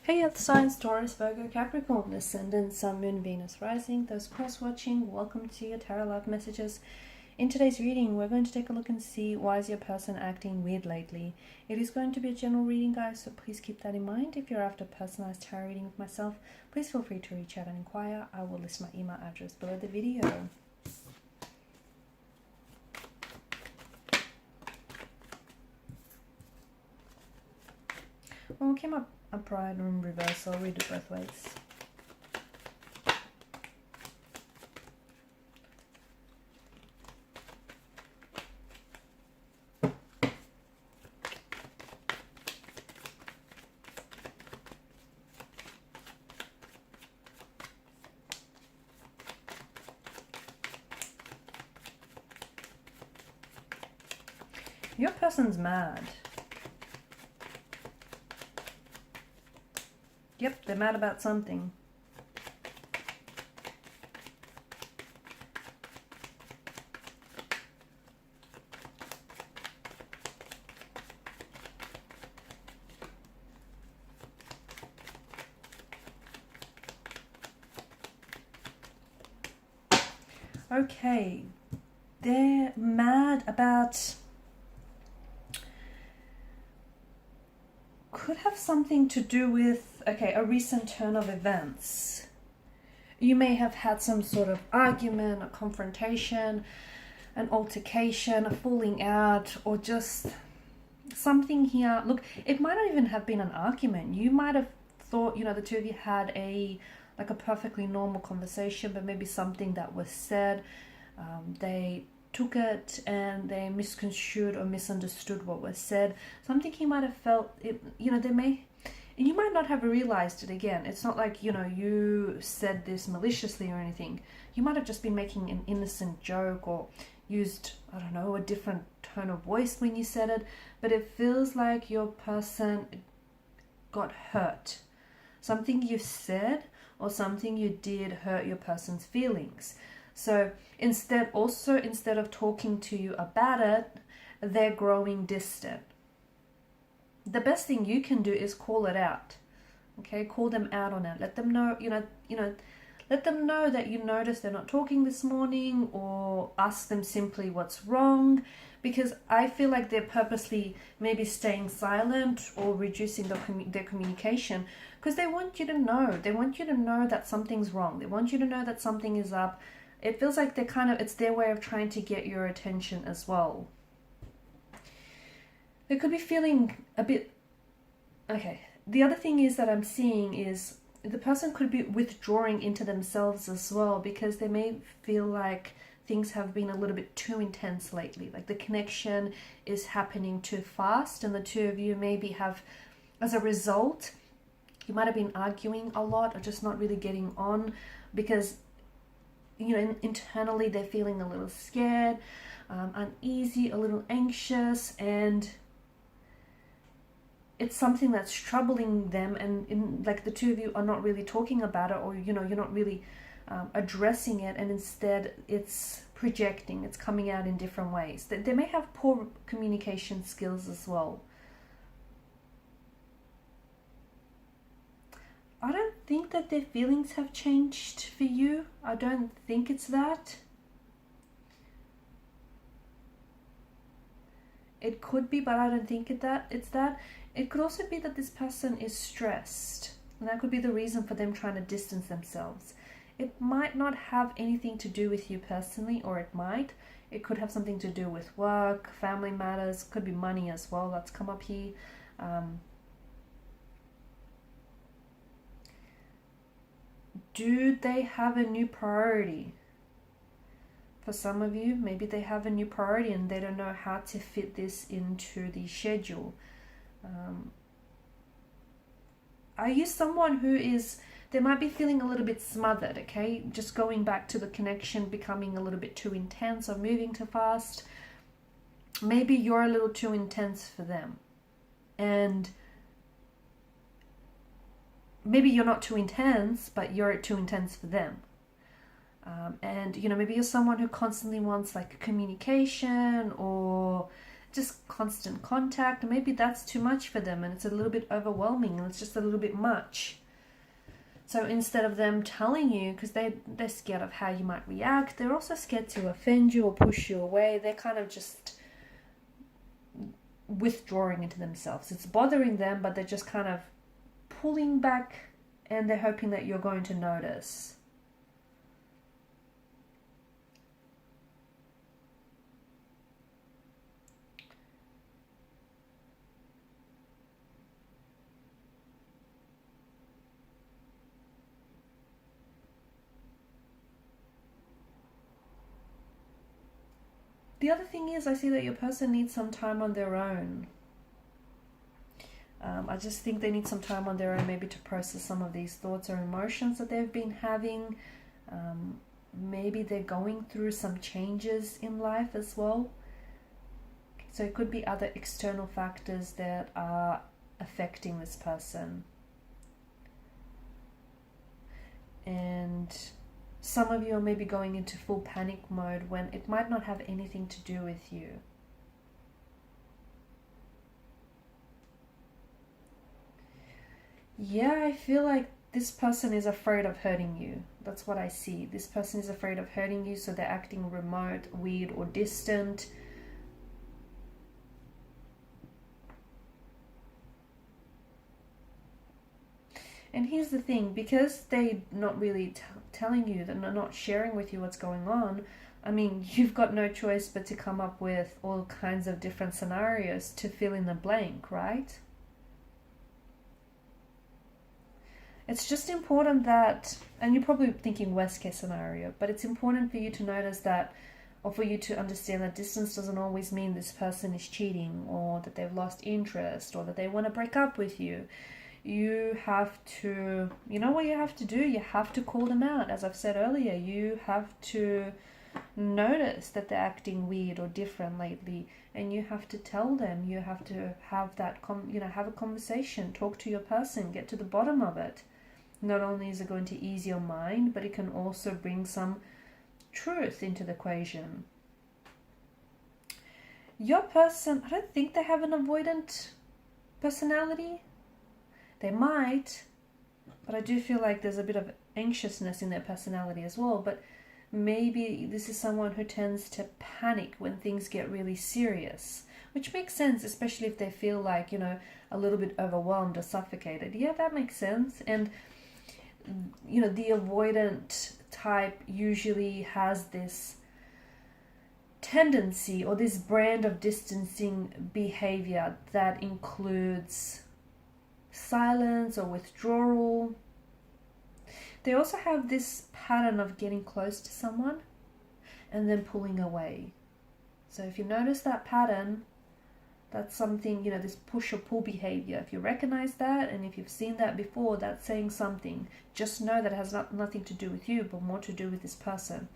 Hey Earth signs, Taurus, Virgo, Capricorn, Ascendant, Sun, Moon, Venus, Rising. Those cross-watching, welcome to your Tarot Love Messages. In today's reading, we're going to take a look and see why is your person acting weird lately. It is going to be a general reading, guys, so please keep that in mind. If you're after a personalized tarot reading with myself, please feel free to reach out and inquire. I will list my email address below the video. Well, we came up upright and in reverse, so I'll read it both ways. Your person's mad. Yep, they're mad about something. Okay, they're mad about... could have something to do with, okay, a recent turn of events. You may have had some sort of argument, a confrontation, an altercation, a falling out, or just something here. Look, it might not even have been an argument. You might have thought, you know, the two of you had a perfectly normal conversation, but maybe something that was said, they took it and they misconstrued or misunderstood what was said. Something he might have felt, you know, you might not have realized it. Again, it's not like, you know, you said this maliciously or anything. You might have just been making an innocent joke or used, I don't know, a different tone of voice when you said it, but it feels like your person got hurt. Something you said or something you did hurt your person's feelings. So instead of talking to you about it, they're growing distant. The best thing you can do is call it out. Okay, call them out on it. Let them know, let them know that you noticed they're not talking this morning, or ask them simply what's wrong, because I feel like they're purposely maybe staying silent or reducing their communication because they want you to know. They want you to know that something's wrong. They want you to know that something is up. It feels like it's their way of trying to get your attention as well. They could be feeling a bit... Okay, the other thing is that I'm seeing is the person could be withdrawing into themselves as well, because they may feel like things have been a little bit too intense lately. Like the connection is happening too fast, and the two of you maybe have, as a result, you might have been arguing a lot or just not really getting on because, you know, internally they're feeling a little scared, uneasy, a little anxious, and it's something that's troubling them, and like the two of you are not really talking about it, or, you know, you're not really addressing it, and instead it's projecting, it's coming out in different ways. They may have poor communication skills as well. I don't think that their feelings have changed for you. I don't think it's that. It could be, but I don't think it's that. It could also be that this person is stressed, and that could be the reason for them trying to distance themselves. It might not have anything to do with you personally, or it might. It could have something to do with work, family matters, could be money as well. That's come up here. Do they have a new priority? For some of you, maybe they have a new priority and they don't know how to fit this into the schedule. Are you someone who is, they might be feeling a little bit smothered, okay? Just going back to the connection becoming a little bit too intense or moving too fast. Maybe you're a little too intense for them. And maybe you're not too intense, but you're too intense for them. And, you know, maybe you're someone who constantly wants like communication, or just constant contact. Maybe that's too much for them and it's a little bit overwhelming and it's just a little bit much. So instead of them telling you, because they're scared of how you might react, they're also scared to offend you or push you away. They're kind of just withdrawing into themselves. It's bothering them, but they're just kind of pulling back and they're hoping that you're going to notice. The other thing is, I see that your person needs some time on their own. I just think they need some time on their own, maybe to process some of these thoughts or emotions that they've been having. Maybe they're going through some changes in life as well. So it could be other external factors that are affecting this person. And some of you are maybe going into full panic mode when it might not have anything to do with you. Yeah, I feel like this person is afraid of hurting you. That's what I see. This person is afraid of hurting you, so they're acting remote, weird, or distant. And here's the thing, because they're not really telling you, they're not sharing with you what's going on, I mean, you've got no choice but to come up with all kinds of different scenarios to fill in the blank, right? It's just important that, and you're probably thinking worst case scenario, but it's important for you to notice that, or for you to understand that distance doesn't always mean this person is cheating, or that they've lost interest, or that they want to break up with you. You have to, you know what you have to do? You have to call them out. As I've said earlier, you have to notice that they're acting weird or different lately, and you have to tell them. You have to have that, have a conversation, talk to your person, get to the bottom of it. Not only is it going to ease your mind, but it can also bring some truth into the equation. Your person, I don't think they have an avoidant personality. They might, but I do feel like there's a bit of anxiousness in their personality as well. But maybe this is someone who tends to panic when things get really serious, which makes sense, especially if they feel like, a little bit overwhelmed or suffocated. Yeah, that makes sense. And, the avoidant type usually has this tendency or this brand of distancing behavior that includes silence or withdrawal. They also have this pattern of getting close to someone and then pulling away. So if you notice that pattern, that's something, this push or pull behavior. If you recognize that, and if you've seen that before, that's saying something. Just know that it has nothing to do with you, but more to do with this person.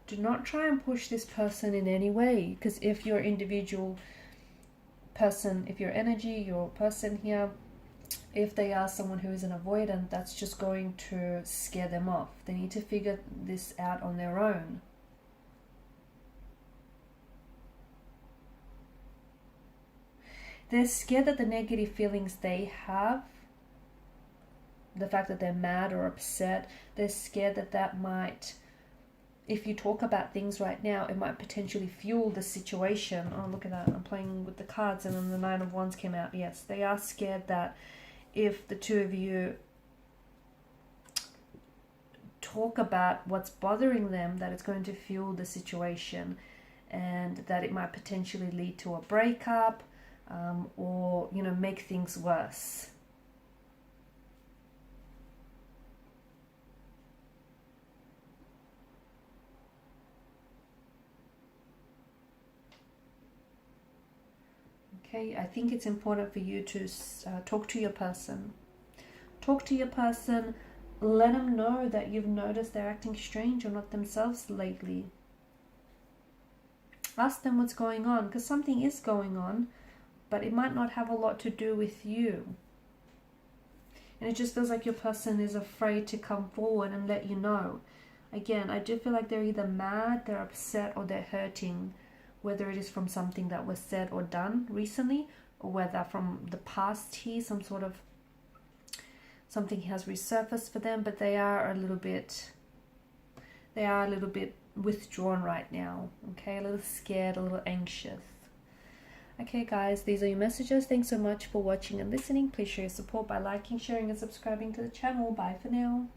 Do not try and push this person in any way, because if your individual person, if your energy, your person here, if they are someone who is an avoidant, that's just going to scare them off. They need to figure this out on their own. They're scared that the negative feelings they have, the fact that they're mad or upset, they're scared that might, if you talk about things right now, it might potentially fuel the situation. Oh, look at that. I'm playing with the cards and then the Nine of Wands came out. Yes, they are scared that if the two of you talk about what's bothering them, that it's going to fuel the situation and that it might potentially lead to a breakup, or make things worse. Okay, I think it's important for you to talk to your person. Talk to your person, let them know that you've noticed they're acting strange or not themselves lately. Ask them what's going on, because something is going on, but it might not have a lot to do with you. And it just feels like your person is afraid to come forward and let you know. Again, I do feel like they're either mad, they're upset, or they're hurting whether it is from something that was said or done recently, or whether from the past here, something has resurfaced for them, but they are a little bit withdrawn right now, okay, a little scared, a little anxious. Okay guys, these are your messages. Thanks so much for watching and listening. Please show your support by liking, sharing and subscribing to the channel. Bye for now.